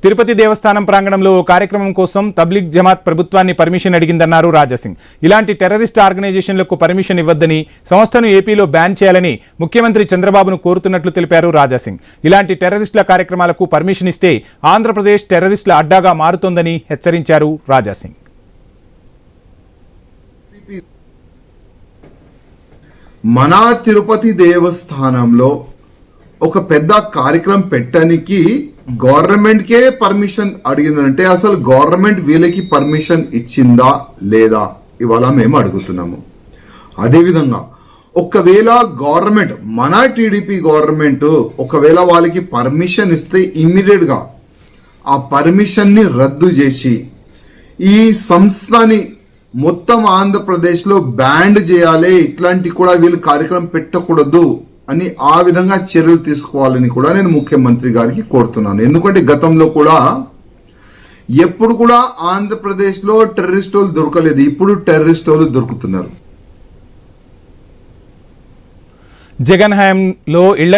తిరుపతి దేవస్థానం ప్రాంగణంలో ఓ కార్యక్రమం కోసం తబ్లిగ్ జమాత్ ప్రభుత్వాన్ని పర్మిషన్ అడిగిందన్నారు రాజాసింగ్. ఇలాంటి టెర్రరిస్ట్ ఆర్గనైజేషన్లకు పర్మిషన్ ఇవ్వద్దని, సంస్థను ఏపీలో బ్యాన్ చేయాలని ముఖ్యమంత్రి చంద్రబాబును కోరుతున్నట్లు తెలిపారు రాజాసింగ్. ఇలాంటి టెర్రరిస్టుల కార్యక్రమాలకు పర్మిషన్ ఇస్తే ఆంధ్రప్రదేశ్ టెర్రరిస్టుల అడ్డాగా మారుతోందని హెచ్చరించారు రాజాసింగ్. మన తిరుపతి దేవస్థానంలో ఒక పెద్ద కార్యక్రమం పెట్టడానికి గవర్నమెంట్కే పర్మిషన్ అడిగిందంటే అసలు గవర్నమెంట్ వీళ్ళకి పర్మిషన్ ఇచ్చిందా లేదా ఇవాళ మేము అడుగుతున్నాము. అదేవిధంగా ఒకవేళ గవర్నమెంట్ మన టీడీపీ గవర్నమెంట్ ఒకవేళ వాళ్ళకి పర్మిషన్ ఇస్తే ఇమ్మీడియట్గా ఆ పర్మిషన్ని రద్దు చేసి ఈ సంస్థని మొత్తం ఆంధ్రప్రదేశ్లో బ్యాన్ చేయాలి, ఇట్లాంటి కూడా వీళ్ళు కార్యక్రమం పెట్టకూడదు అని ఆ విధంగా చర్యలు తీసుకోవాలని కూడా నేను ముఖ్యమంత్రి గారికి కోరుతున్నాను. ఎందుకంటే గతంలో కూడా ఎప్పుడు కూడా ఆంధ్రప్రదేశ్లో టెర్రరిస్ట్ వాళ్ళు దొరకలేదు, ఇప్పుడు టెర్రరిస్ట్ వాళ్ళు దొరుకుతున్నారు. జగన్ హయాంలో ఇళ్ల